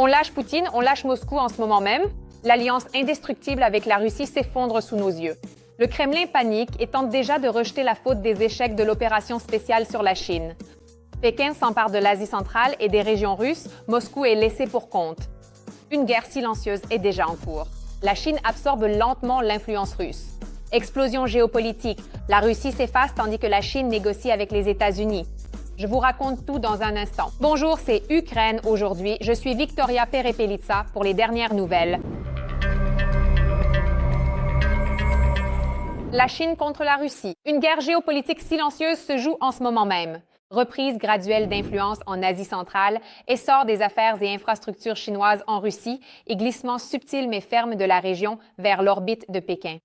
On lâche Poutine, on lâche Moscou en ce moment même. L'alliance indestructible avec la Russie s'effondre sous nos yeux. Le Kremlin panique et tente déjà de rejeter la faute des échecs de l'opération spéciale sur la Chine. Pékin s'empare de l'Asie centrale et des régions russes, Moscou est laissé pour compte. Une guerre silencieuse est déjà en cours. La Chine absorbe lentement l'influence russe. Explosion géopolitique, la Russie s'efface tandis que la Chine négocie avec les États-Unis. Je vous raconte tout dans un instant. Bonjour, c'est Ukraine aujourd'hui. Je suis Victoria Perepelitsa pour les dernières nouvelles. La Chine contre la Russie. Une guerre géopolitique silencieuse se joue en ce moment même. Reprise graduelle d'influence en Asie centrale, essor des affaires et infrastructures chinoises en Russie et glissement subtil mais ferme de la région vers l'orbite de Pékin.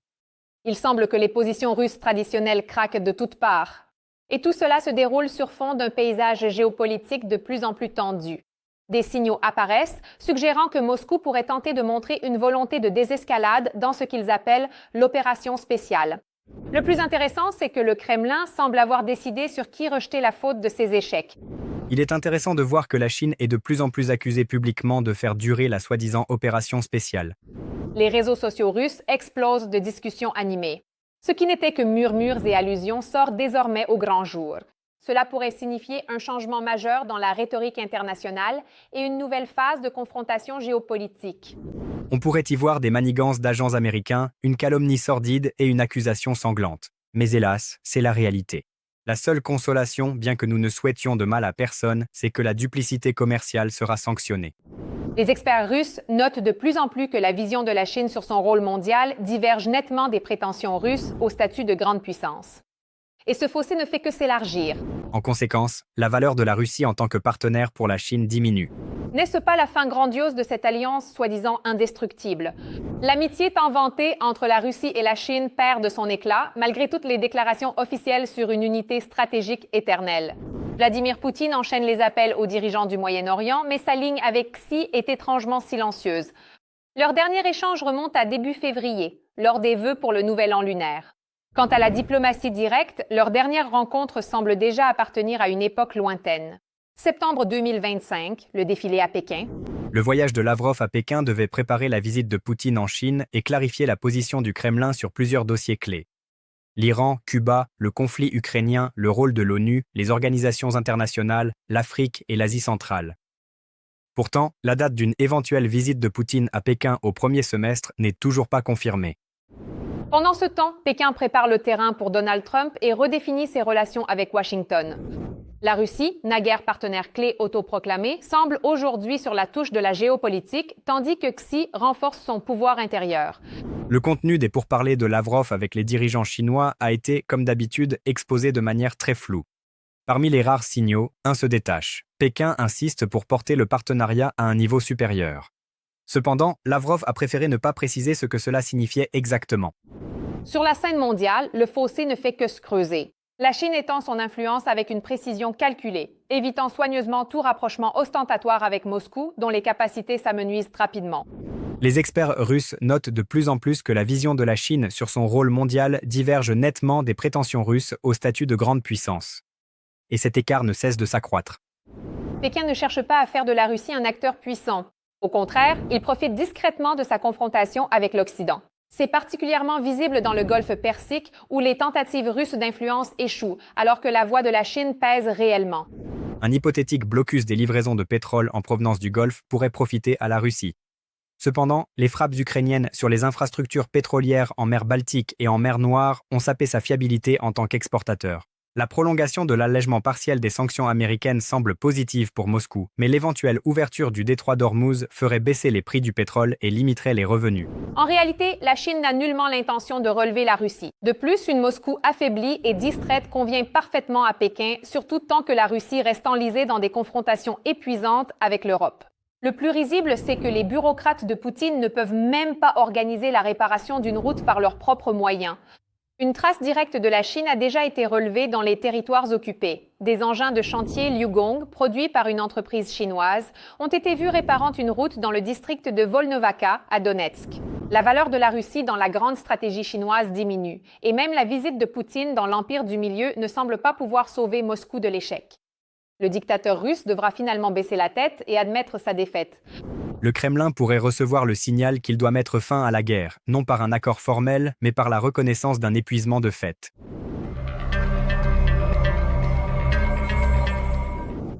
Il semble que les positions russes traditionnelles craquent de toutes parts. Et tout cela se déroule sur fond d'un paysage géopolitique de plus en plus tendu. Des signaux apparaissent, suggérant que Moscou pourrait tenter de montrer une volonté de désescalade dans ce qu'ils appellent l'opération spéciale. Le plus intéressant, c'est que le Kremlin semble avoir décidé sur qui rejeter la faute de ses échecs. Il est intéressant de voir que la Chine est de plus en plus accusée publiquement de faire durer la soi-disant opération spéciale. Les réseaux sociaux russes explosent de discussions animées. Ce qui n'était que murmures et allusions sort désormais au grand jour. Cela pourrait signifier un changement majeur dans la rhétorique internationale et une nouvelle phase de confrontation géopolitique. On pourrait y voir des manigances d'agents américains, une calomnie sordide et une accusation sanglante. Mais hélas, c'est la réalité. La seule consolation, bien que nous ne souhaitions de mal à personne, c'est que la duplicité commerciale sera sanctionnée. Les experts russes notent de plus en plus que la vision de la Chine sur son rôle mondial diverge nettement des prétentions russes au statut de grande puissance. Et ce fossé ne fait que s'élargir. En conséquence, la valeur de la Russie en tant que partenaire pour la Chine diminue. N'est-ce pas la fin grandiose de cette alliance soi-disant indestructible? L'amitié tant vantée entre la Russie et la Chine perd de son éclat, malgré toutes les déclarations officielles sur une unité stratégique éternelle. Vladimir Poutine enchaîne les appels aux dirigeants du Moyen-Orient, mais sa ligne avec Xi est étrangement silencieuse. Leur dernier échange remonte à début février, lors des vœux pour le nouvel an lunaire. Quant à la diplomatie directe, leur dernière rencontre semble déjà appartenir à une époque lointaine. Septembre 2025, le défilé à Pékin. Le voyage de Lavrov à Pékin devait préparer la visite de Poutine en Chine et clarifier la position du Kremlin sur plusieurs dossiers clés. L'Iran, Cuba, le conflit ukrainien, le rôle de l'ONU, les organisations internationales, l'Afrique et l'Asie centrale. Pourtant, la date d'une éventuelle visite de Poutine à Pékin au premier semestre n'est toujours pas confirmée. Pendant ce temps, Pékin prépare le terrain pour Donald Trump et redéfinit ses relations avec Washington. La Russie, naguère partenaire clé autoproclamé, semble aujourd'hui sur la touche de la géopolitique, tandis que Xi renforce son pouvoir intérieur. Le contenu des pourparlers de Lavrov avec les dirigeants chinois a été, comme d'habitude, exposé de manière très floue. Parmi les rares signaux, un se détache. Pékin insiste pour porter le partenariat à un niveau supérieur. Cependant, Lavrov a préféré ne pas préciser ce que cela signifiait exactement. Sur la scène mondiale, le fossé ne fait que se creuser. La Chine étend son influence avec une précision calculée, évitant soigneusement tout rapprochement ostentatoire avec Moscou, dont les capacités s'amenuisent rapidement. Les experts russes notent de plus en plus que la vision de la Chine sur son rôle mondial diverge nettement des prétentions russes au statut de grande puissance. Et cet écart ne cesse de s'accroître. Pékin ne cherche pas à faire de la Russie un acteur puissant. Au contraire, il profite discrètement de sa confrontation avec l'Occident. C'est particulièrement visible dans le Golfe Persique où les tentatives russes d'influence échouent, alors que la voix de la Chine pèse réellement. Un hypothétique blocus des livraisons de pétrole en provenance du Golfe pourrait profiter à la Russie. Cependant, les frappes ukrainiennes sur les infrastructures pétrolières en mer Baltique et en mer Noire ont sapé sa fiabilité en tant qu'exportateur. La prolongation de l'allègement partiel des sanctions américaines semble positive pour Moscou, mais l'éventuelle ouverture du détroit d'Ormuz ferait baisser les prix du pétrole et limiterait les revenus. En réalité, la Chine n'a nullement l'intention de relever la Russie. De plus, une Moscou affaiblie et distraite convient parfaitement à Pékin, surtout tant que la Russie reste enlisée dans des confrontations épuisantes avec l'Europe. Le plus risible, c'est que les bureaucrates de Poutine ne peuvent même pas organiser la réparation d'une route par leurs propres moyens. Une trace directe de la Chine a déjà été relevée dans les territoires occupés. Des engins de chantier Liugong, produits par une entreprise chinoise, ont été vus réparant une route dans le district de Volnovakha, à Donetsk. La valeur de la Russie dans la grande stratégie chinoise diminue, et même la visite de Poutine dans l'Empire du Milieu ne semble pas pouvoir sauver Moscou de l'échec. Le dictateur russe devra finalement baisser la tête et admettre sa défaite. le Kremlin pourrait recevoir le signal qu'il doit mettre fin à la guerre, non par un accord formel, mais par la reconnaissance d'un épuisement de fait.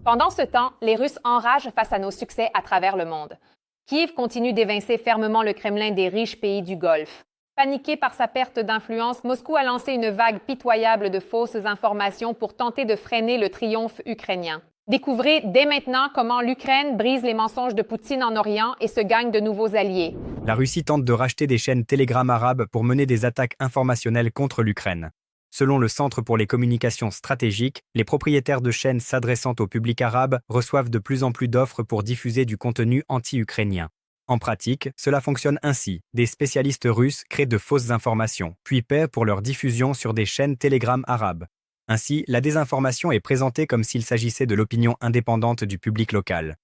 Pendant ce temps, les Russes enragent face à nos succès à travers le monde. Kiev continue d'évincer fermement le Kremlin des riches pays du Golfe. Paniqué par sa perte d'influence, Moscou a lancé une vague pitoyable de fausses informations pour tenter de freiner le triomphe ukrainien. Découvrez dès maintenant comment l'Ukraine brise les mensonges de Poutine en Orient et se gagne de nouveaux alliés. La Russie tente de racheter des chaînes Telegram arabes pour mener des attaques informationnelles contre l'Ukraine. Selon le Centre pour les communications stratégiques, les propriétaires de chaînes s'adressant au public arabe reçoivent de plus en plus d'offres pour diffuser du contenu anti-ukrainien. En pratique, cela fonctionne ainsi. Des spécialistes russes créent de fausses informations, puis paient pour leur diffusion sur des chaînes Telegram arabes. Ainsi, la désinformation est présentée comme s'il s'agissait de l'opinion indépendante du public local.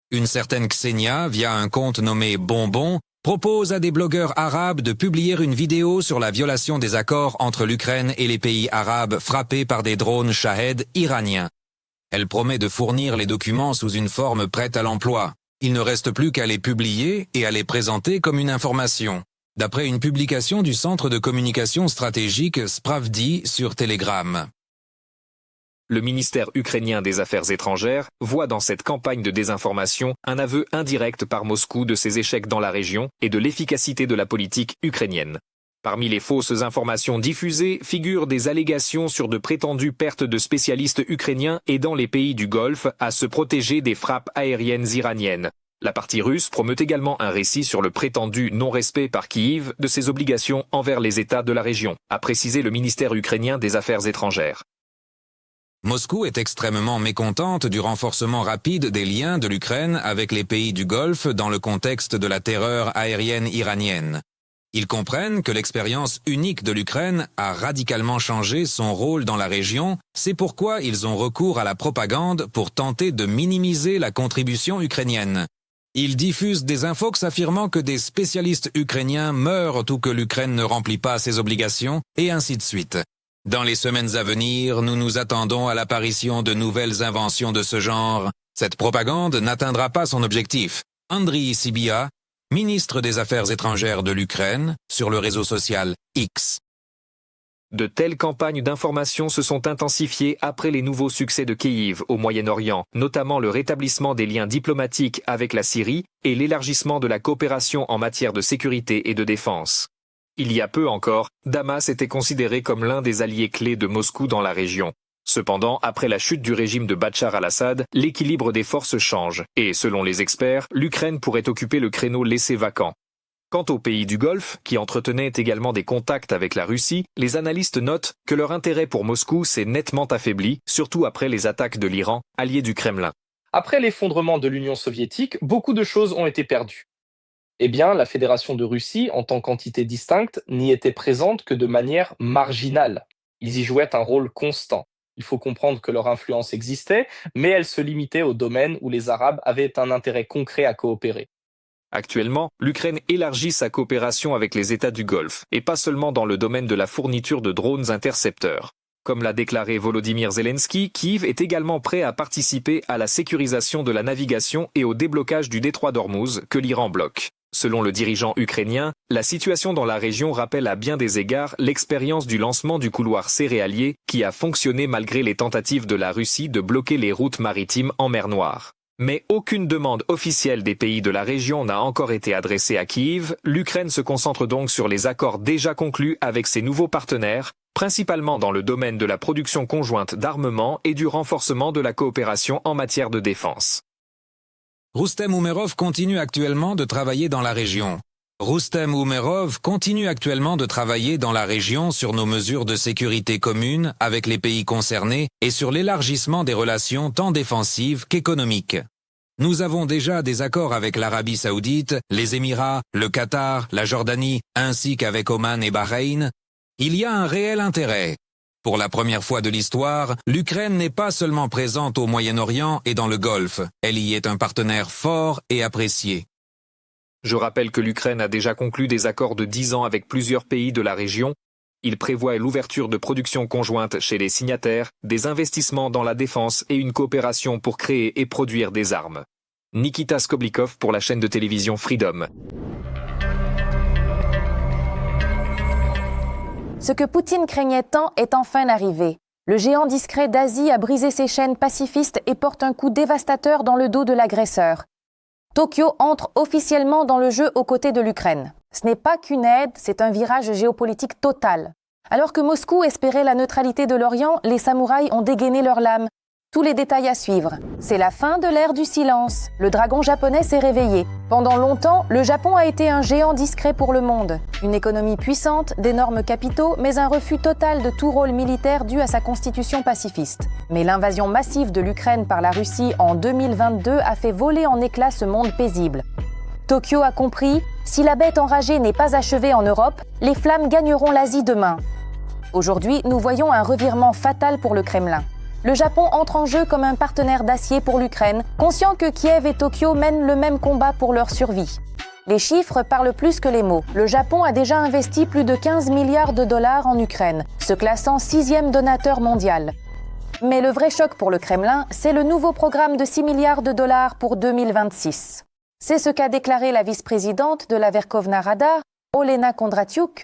Une certaine Ksenia, via un compte nommé Bonbon, propose à des blogueurs arabes de publier une vidéo sur la violation des accords entre l'Ukraine et les pays arabes frappés par des drones Shahed iraniens. Elle promet de fournir les documents sous une forme prête à l'emploi. Il ne reste plus qu'à les publier et à les présenter comme une information. D'après une publication du Centre de communication stratégique Spravdi sur Telegram. Le ministère ukrainien des Affaires étrangères voit dans cette campagne de désinformation un aveu indirect par Moscou de ses échecs dans la région et de l'efficacité de la politique ukrainienne. Parmi les fausses informations diffusées figurent des allégations sur de prétendues pertes de spécialistes ukrainiens aidant les pays du Golfe à se protéger des frappes aériennes iraniennes. La partie russe promeut également un récit sur le prétendu non-respect par Kiev de ses obligations envers les États de la région, a précisé le ministère ukrainien des Affaires étrangères. Moscou est extrêmement mécontente du renforcement rapide des liens de l'Ukraine avec les pays du Golfe dans le contexte de la terreur aérienne iranienne. Ils comprennent que l'expérience unique de l'Ukraine a radicalement changé son rôle dans la région, c'est pourquoi ils ont recours à la propagande pour tenter de minimiser la contribution ukrainienne. Ils diffusent des infox affirmant que des spécialistes ukrainiens meurent ou que l'Ukraine ne remplit pas ses obligations, et ainsi de suite. Dans les semaines à venir, nous nous attendons à l'apparition de nouvelles inventions de ce genre. Cette propagande n'atteindra pas son objectif. Andriy Sybiha, ministre des Affaires étrangères de l'Ukraine, sur le réseau social X. De telles campagnes d'information se sont intensifiées après les nouveaux succès de Kiev au Moyen-Orient, notamment le rétablissement des liens diplomatiques avec la Syrie et l'élargissement de la coopération en matière de sécurité et de défense. Il y a peu encore, Damas était considéré comme l'un des alliés clés de Moscou dans la région. Cependant, après la chute du régime de Bachar al-Assad, l'équilibre des forces change et, selon les experts, l'Ukraine pourrait occuper le créneau laissé vacant. Quant aux pays du Golfe, qui entretenaient également des contacts avec la Russie, les analystes notent que leur intérêt pour Moscou s'est nettement affaibli, surtout après les attaques de l'Iran, allié du Kremlin. Après l'effondrement de l'Union soviétique, beaucoup de choses ont été perdues. Eh bien, la Fédération de Russie, en tant qu'entité distincte, n'y était présente que de manière marginale. Ils y jouaient un rôle constant. Il faut comprendre que leur influence existait, mais elle se limitait aux domaines où les Arabes avaient un intérêt concret à coopérer. Actuellement, l'Ukraine élargit sa coopération avec les États du Golfe, et pas seulement dans le domaine de la fourniture de drones intercepteurs. Comme l'a déclaré Volodymyr Zelensky, Kiev est également prêt à participer à la sécurisation de la navigation et au déblocage du détroit d'Ormuz que l'Iran bloque. Selon le dirigeant ukrainien, la situation dans la région rappelle à bien des égards l'expérience du lancement du couloir céréalier qui a fonctionné malgré les tentatives de la Russie de bloquer les routes maritimes en mer Noire. Mais aucune demande officielle des pays de la région n'a encore été adressée à Kiev. L'Ukraine se concentre donc sur les accords déjà conclus avec ses nouveaux partenaires, principalement dans le domaine de la production conjointe d'armement et du renforcement de la coopération en matière de défense. Roustem Oumerov continue actuellement de travailler dans la région. Roustem Oumerov continue actuellement de travailler dans la région sur nos mesures de sécurité communes avec les pays concernés et sur l'élargissement des relations tant défensives qu'économiques. Nous avons déjà des accords avec l'Arabie Saoudite, les Émirats, le Qatar, la Jordanie, ainsi qu'avec Oman et Bahreïn. Il y a un réel intérêt. Pour la première fois de l'histoire, l'Ukraine n'est pas seulement présente au Moyen-Orient et dans le Golfe, elle y est un partenaire fort et apprécié. Je rappelle que l'Ukraine a déjà conclu des accords de 10 ans avec plusieurs pays de la région. Il prévoit l'ouverture de productions conjointes chez les signataires, des investissements dans la défense et une coopération pour créer et produire des armes. Nikita Skoblikov pour la chaîne de télévision Freedom. Ce que Poutine craignait tant est enfin arrivé. Le géant discret d'Asie a brisé ses chaînes pacifistes et porte un coup dévastateur dans le dos de l'agresseur. Tokyo entre officiellement dans le jeu aux côtés de l'Ukraine. Ce n'est pas qu'une aide, c'est un virage géopolitique total. Alors que Moscou espérait la neutralité de l'Orient, les samouraïs ont dégainé leurs lames. Tous les détails à suivre. C'est la fin de l'ère du silence. Le dragon japonais s'est réveillé. Pendant longtemps, le Japon a été un géant discret pour le monde. Une économie puissante, d'énormes capitaux, mais un refus total de tout rôle militaire dû à sa constitution pacifiste. Mais l'invasion massive de l'Ukraine par la Russie en 2022 a fait voler en éclats ce monde paisible. Tokyo a compris, si la bête enragée n'est pas achevée en Europe, les flammes gagneront l'Asie demain. Aujourd'hui, nous voyons un revirement fatal pour le Kremlin. Le Japon entre en jeu comme un partenaire d'acier pour l'Ukraine, conscient que Kiev et Tokyo mènent le même combat pour leur survie. Les chiffres parlent plus que les mots. Le Japon a déjà investi plus de 15 milliards de dollars en Ukraine, se classant 6e donateur mondial. Mais le vrai choc pour le Kremlin, c'est le nouveau programme de 6 milliards de dollars pour 2026. C'est ce qu'a déclaré la vice-présidente de la Verkhovna Rada, Olena Kondratiuk.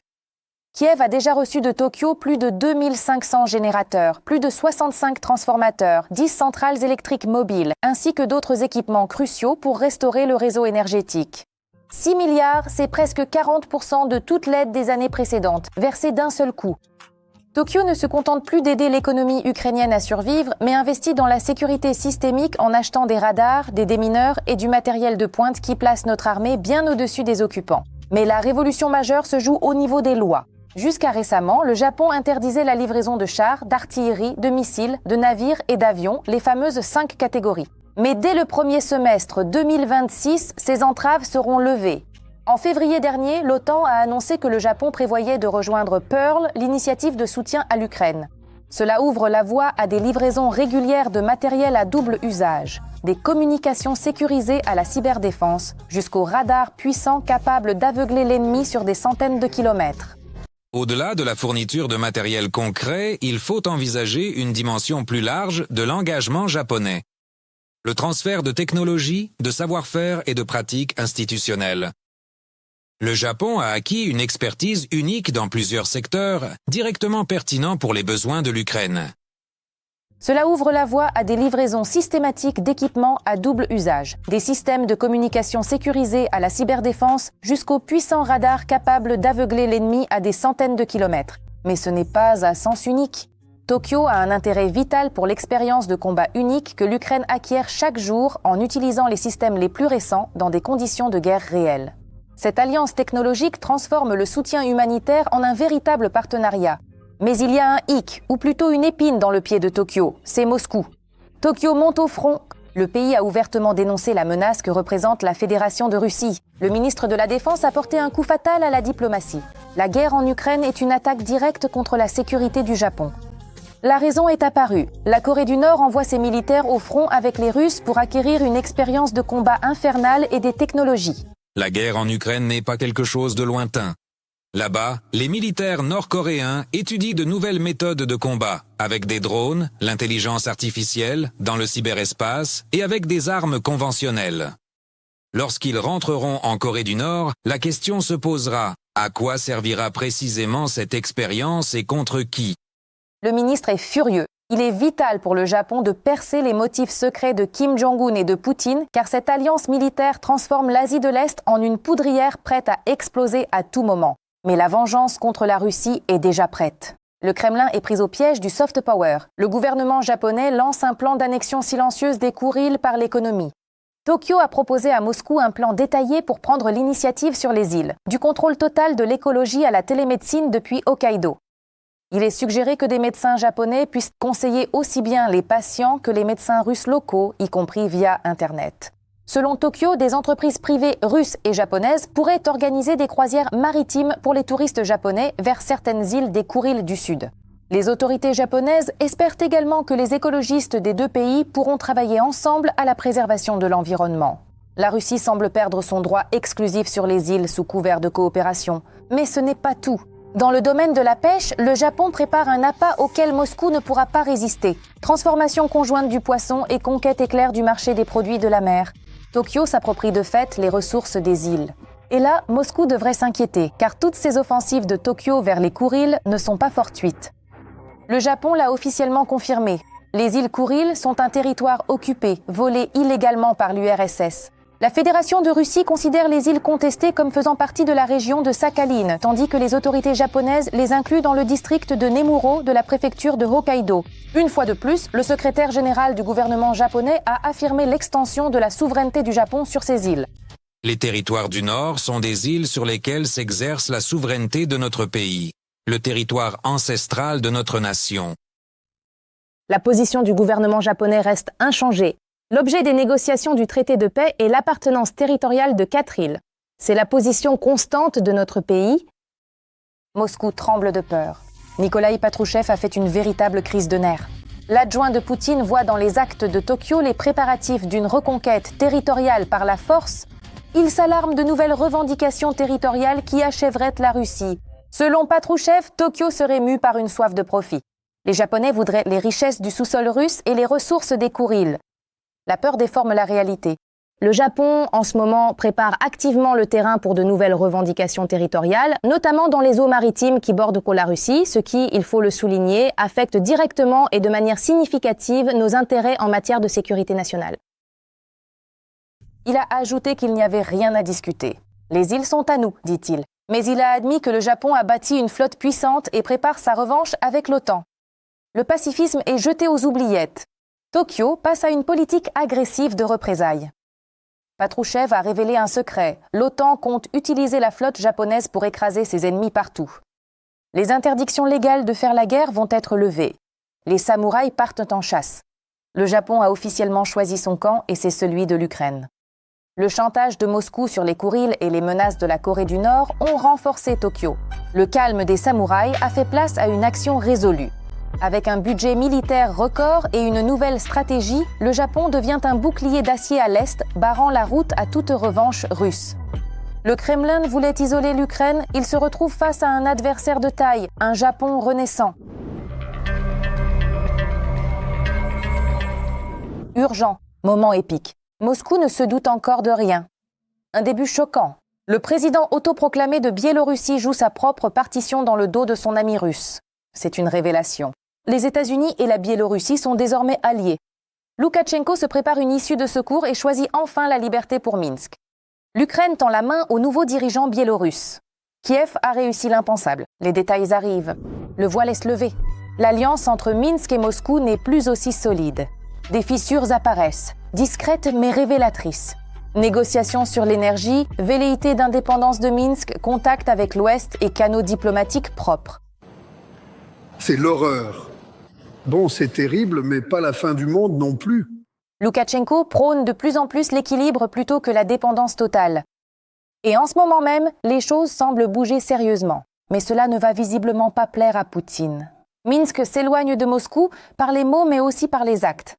Kiev a déjà reçu de Tokyo plus de 2500 générateurs, plus de 65 transformateurs, 10 centrales électriques mobiles, ainsi que d'autres équipements cruciaux pour restaurer le réseau énergétique. 6 milliards, c'est presque 40% de toute l'aide des années précédentes, versée d'un seul coup. Tokyo ne se contente plus d'aider l'économie ukrainienne à survivre, mais investit dans la sécurité systémique en achetant des radars, des démineurs et du matériel de pointe qui place notre armée bien au-dessus des occupants. Mais la révolution majeure se joue au niveau des lois. Jusqu'à récemment, le Japon interdisait la livraison de chars, d'artillerie, de missiles, de navires et d'avions, les fameuses 5 catégories. Mais dès le premier semestre 2026, ces entraves seront levées. En février dernier, l'OTAN a annoncé que le Japon prévoyait de rejoindre Pearl, l'initiative de soutien à l'Ukraine. Cela ouvre la voie à des livraisons régulières de matériel à double usage, des communications sécurisées à la cyberdéfense, jusqu'aux radars puissants capables d'aveugler l'ennemi sur des centaines de kilomètres. Au-delà de la fourniture de matériel concret, il faut envisager une dimension plus large de l'engagement japonais. Le transfert de technologies, de savoir-faire et de pratiques institutionnelles. Le Japon a acquis une expertise unique dans plusieurs secteurs, directement pertinents pour les besoins de l'Ukraine. Cela ouvre la voie à des livraisons systématiques d'équipements à double usage, des systèmes de communication sécurisés à la cyberdéfense jusqu'aux puissants radars capables d'aveugler l'ennemi à des centaines de kilomètres. Mais ce n'est pas à sens unique. Tokyo a un intérêt vital pour l'expérience de combat unique que l'Ukraine acquiert chaque jour en utilisant les systèmes les plus récents dans des conditions de guerre réelles. Cette alliance technologique transforme le soutien humanitaire en un véritable partenariat. Mais il y a un hic, ou plutôt une épine dans le pied de Tokyo, c'est Moscou. Tokyo monte au front. Le pays a ouvertement dénoncé la menace que représente la Fédération de Russie. Le ministre de la Défense a porté un coup fatal à la diplomatie. La guerre en Ukraine est une attaque directe contre la sécurité du Japon. La raison est apparue. La Corée du Nord envoie ses militaires au front avec les Russes pour acquérir une expérience de combat infernale et des technologies. La guerre en Ukraine n'est pas quelque chose de lointain. Là-bas, les militaires nord-coréens étudient de nouvelles méthodes de combat, avec des drones, l'intelligence artificielle, dans le cyberespace et avec des armes conventionnelles. Lorsqu'ils rentreront en Corée du Nord, la question se posera, à quoi servira précisément cette expérience et contre qui ? Le ministre est furieux. Il est vital pour le Japon de percer les motifs secrets de Kim Jong-un et de Poutine, car cette alliance militaire transforme l'Asie de l'Est en une poudrière prête à exploser à tout moment. Mais la vengeance contre la Russie est déjà prête. Le Kremlin est pris au piège du soft power. Le gouvernement japonais lance un plan d'annexion silencieuse des Kouriles par l'économie. Tokyo a proposé à Moscou un plan détaillé pour prendre l'initiative sur les îles, du contrôle total de l'écologie à la télémédecine depuis Hokkaido. Il est suggéré que des médecins japonais puissent conseiller aussi bien les patients que les médecins russes locaux, y compris via Internet. Selon Tokyo, des entreprises privées russes et japonaises pourraient organiser des croisières maritimes pour les touristes japonais vers certaines îles des Kouriles du Sud. Les autorités japonaises espèrent également que les écologistes des deux pays pourront travailler ensemble à la préservation de l'environnement. La Russie semble perdre son droit exclusif sur les îles sous couvert de coopération. Mais ce n'est pas tout. Dans le domaine de la pêche, le Japon prépare un appât auquel Moscou ne pourra pas résister. Transformation conjointe du poisson et conquête éclair du marché des produits de la mer. Tokyo s'approprie de fait les ressources des îles. Et là, Moscou devrait s'inquiéter, car toutes ces offensives de Tokyo vers les Kouriles ne sont pas fortuites. Le Japon l'a officiellement confirmé. Les îles Kouriles sont un territoire occupé, volé illégalement par l'URSS. La Fédération de Russie considère les îles contestées comme faisant partie de la région de Sakhalin, tandis que les autorités japonaises les incluent dans le district de Nemuro de la préfecture de Hokkaido. Une fois de plus, le secrétaire général du gouvernement japonais a affirmé l'extension de la souveraineté du Japon sur ces îles. Les territoires du Nord sont des îles sur lesquelles s'exerce la souveraineté de notre pays, le territoire ancestral de notre nation. La position du gouvernement japonais reste inchangée. L'objet des négociations du traité de paix est l'appartenance territoriale de 4 îles. C'est la position constante de notre pays. Moscou tremble de peur. Nikolaï Patrouchev a fait une véritable crise de nerfs. L'adjoint de Poutine voit dans les actes de Tokyo les préparatifs d'une reconquête territoriale par la force. Il s'alarme de nouvelles revendications territoriales qui achèveraient la Russie. Selon Patrouchev, Tokyo serait mu par une soif de profit. Les Japonais voudraient les richesses du sous-sol russe et les ressources des Kouriles. La peur déforme la réalité. Le Japon, en ce moment, prépare activement le terrain pour de nouvelles revendications territoriales, notamment dans les eaux maritimes qui bordent la Russie, ce qui, il faut le souligner, affecte directement et de manière significative nos intérêts en matière de sécurité nationale. Il a ajouté qu'il n'y avait rien à discuter. Les îles sont à nous, dit-il. Mais il a admis que le Japon a bâti une flotte puissante et prépare sa revanche avec l'OTAN. Le pacifisme est jeté aux oubliettes. Tokyo passe à une politique agressive de représailles. Patrouchev a révélé un secret. L'OTAN compte utiliser la flotte japonaise pour écraser ses ennemis partout. Les interdictions légales de faire la guerre vont être levées. Les samouraïs partent en chasse. Le Japon a officiellement choisi son camp et c'est celui de l'Ukraine. Le chantage de Moscou sur les Kouriles et les menaces de la Corée du Nord ont renforcé Tokyo. Le calme des samouraïs a fait place à une action résolue. Avec un budget militaire record et une nouvelle stratégie, le Japon devient un bouclier d'acier à l'Est, barrant la route à toute revanche russe. Le Kremlin voulait isoler l'Ukraine, il se retrouve face à un adversaire de taille, un Japon renaissant. Urgent, moment épique. Moscou ne se doute encore de rien. Un début choquant. Le président autoproclamé de Biélorussie joue sa propre partition dans le dos de son ami russe. C'est une révélation. Les États-Unis et la Biélorussie sont désormais alliés. Loukachenko se prépare une issue de secours et choisit enfin la liberté pour Minsk. L'Ukraine tend la main au nouveau dirigeant biélorusse. Kiev a réussi l'impensable. Les détails arrivent. Le voile est se lever. L'alliance entre Minsk et Moscou n'est plus aussi solide. Des fissures apparaissent, discrètes mais révélatrices. Négociations sur l'énergie, velléité d'indépendance de Minsk, contact avec l'Ouest et canaux diplomatiques propres. C'est l'horreur. Bon, c'est terrible, mais pas la fin du monde non plus. Loukachenko prône de plus en plus l'équilibre plutôt que la dépendance totale. Et en ce moment même, les choses semblent bouger sérieusement. Mais cela ne va visiblement pas plaire à Poutine. Minsk s'éloigne de Moscou par les mots mais aussi par les actes.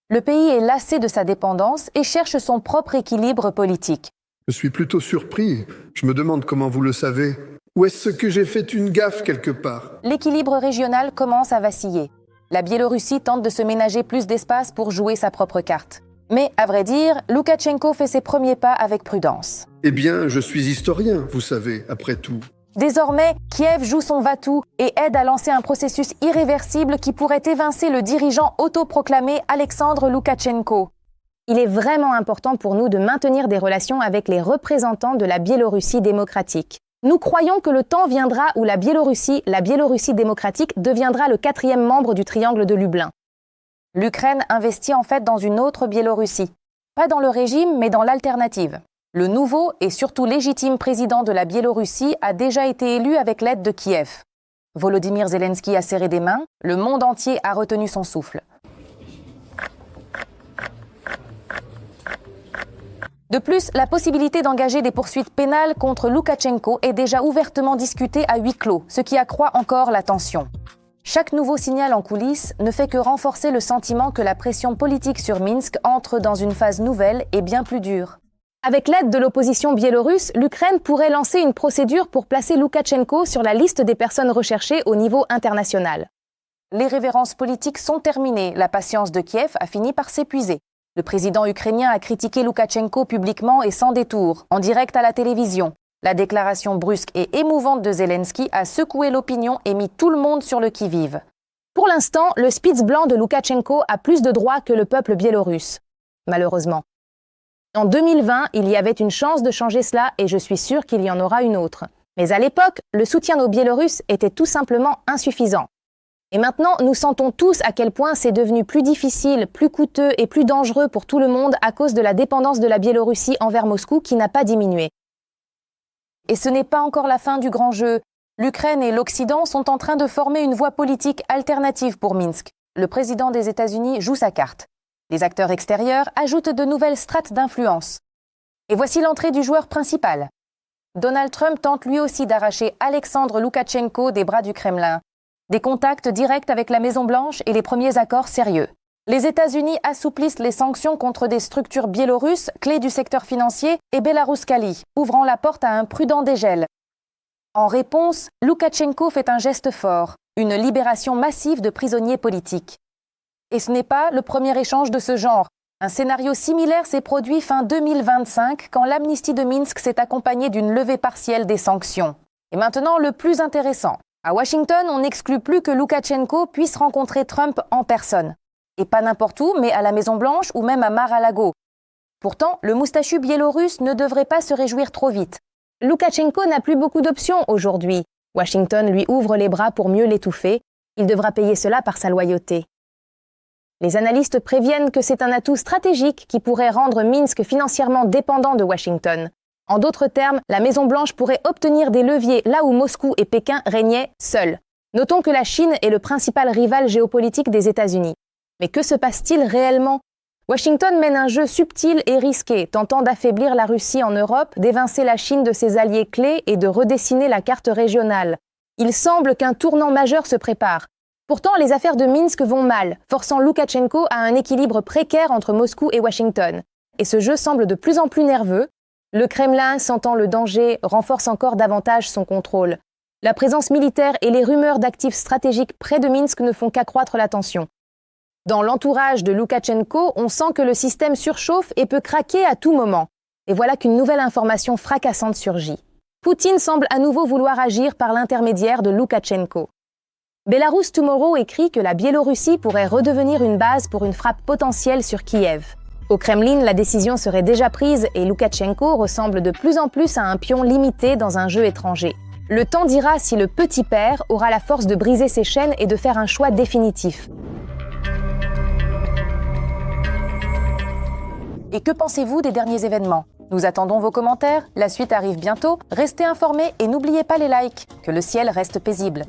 Le pays est lassé de sa dépendance et cherche son propre équilibre politique. Je suis plutôt surpris. Je me demande comment vous le savez. Ou est-ce que j'ai fait une gaffe quelque part ? L'équilibre régional commence à vaciller. La Biélorussie tente de se ménager plus d'espace pour jouer sa propre carte. Mais, à vrai dire, Loukachenko fait ses premiers pas avec prudence. Eh bien, je suis historien, vous savez, après tout. Désormais, Kiev joue son va-tout et aide à lancer un processus irréversible qui pourrait évincer le dirigeant autoproclamé Alexandre Loukachenko. Il est vraiment important pour nous de maintenir des relations avec les représentants de la Biélorussie démocratique. Nous croyons que le temps viendra où la Biélorussie démocratique, deviendra le 4e membre du triangle de Lublin. L'Ukraine investit en fait dans une autre Biélorussie. Pas dans le régime, mais dans l'alternative. Le nouveau et surtout légitime président de la Biélorussie a déjà été élu avec l'aide de Kiev. Volodymyr Zelensky a serré des mains, le monde entier a retenu son souffle. De plus, la possibilité d'engager des poursuites pénales contre Loukachenko est déjà ouvertement discutée à huis clos, ce qui accroît encore la tension. Chaque nouveau signal en coulisses ne fait que renforcer le sentiment que la pression politique sur Minsk entre dans une phase nouvelle et bien plus dure. Avec l'aide de l'opposition biélorusse, l'Ukraine pourrait lancer une procédure pour placer Loukachenko sur la liste des personnes recherchées au niveau international. Les révérences politiques sont terminées, la patience de Kiev a fini par s'épuiser. Le président ukrainien a critiqué Loukachenko publiquement et sans détour, en direct à la télévision. La déclaration brusque et émouvante de Zelensky a secoué l'opinion et mis tout le monde sur le qui-vive. Pour l'instant, le Spitz blanc de Loukachenko a plus de droits que le peuple biélorusse. Malheureusement. En 2020, il y avait une chance de changer cela et je suis sûr qu'il y en aura une autre. Mais à l'époque, le soutien aux Biélorusses était tout simplement insuffisant. Et maintenant, nous sentons tous à quel point c'est devenu plus difficile, plus coûteux et plus dangereux pour tout le monde à cause de la dépendance de la Biélorussie envers Moscou qui n'a pas diminué. Et ce n'est pas encore la fin du grand jeu. L'Ukraine et l'Occident sont en train de former une voie politique alternative pour Minsk. Le président des États-Unis joue sa carte. Les acteurs extérieurs ajoutent de nouvelles strates d'influence. Et voici l'entrée du joueur principal. Donald Trump tente lui aussi d'arracher Alexandre Loukachenko des bras du Kremlin. Des contacts directs avec la Maison-Blanche et les premiers accords sérieux. Les États-Unis assouplissent les sanctions contre des structures biélorusses, clés du secteur financier, et Belaruskali, ouvrant la porte à un prudent dégel. En réponse, Loukachenko fait un geste fort, une libération massive de prisonniers politiques. Et ce n'est pas le premier échange de ce genre. Un scénario similaire s'est produit fin 2025 quand l'amnistie de Minsk s'est accompagnée d'une levée partielle des sanctions. Et maintenant, le plus intéressant. À Washington, on n'exclut plus que Loukachenko puisse rencontrer Trump en personne. Et pas n'importe où, mais à la Maison-Blanche ou même à Mar-a-Lago. Pourtant, le moustachu biélorusse ne devrait pas se réjouir trop vite. Loukachenko n'a plus beaucoup d'options aujourd'hui. Washington lui ouvre les bras pour mieux l'étouffer. Il devra payer cela par sa loyauté. Les analystes préviennent que c'est un atout stratégique qui pourrait rendre Minsk financièrement dépendant de Washington. En d'autres termes, la Maison-Blanche pourrait obtenir des leviers là où Moscou et Pékin régnaient seuls. Notons que la Chine est le principal rival géopolitique des États-Unis. Mais que se passe-t-il réellement ? Washington mène un jeu subtil et risqué, tentant d'affaiblir la Russie en Europe, d'évincer la Chine de ses alliés clés et de redessiner la carte régionale. Il semble qu'un tournant majeur se prépare. Pourtant, les affaires de Minsk vont mal, forçant Loukachenko à un équilibre précaire entre Moscou et Washington. Et ce jeu semble de plus en plus nerveux. Le Kremlin, sentant le danger, renforce encore davantage son contrôle. La présence militaire et les rumeurs d'actifs stratégiques près de Minsk ne font qu'accroître la tension. Dans l'entourage de Loukachenko, on sent que le système surchauffe et peut craquer à tout moment. Et voilà qu'une nouvelle information fracassante surgit. Poutine semble à nouveau vouloir agir par l'intermédiaire de Loukachenko. Belarus Tomorrow écrit que la Biélorussie pourrait redevenir une base pour une frappe potentielle sur Kiev. Au Kremlin, la décision serait déjà prise et Loukachenko ressemble de plus en plus à un pion limité dans un jeu étranger. Le temps dira si le petit père aura la force de briser ses chaînes et de faire un choix définitif. Et que pensez-vous des derniers événements ? Nous attendons vos commentaires, la suite arrive bientôt, restez informés et n'oubliez pas les likes, que le ciel reste paisible.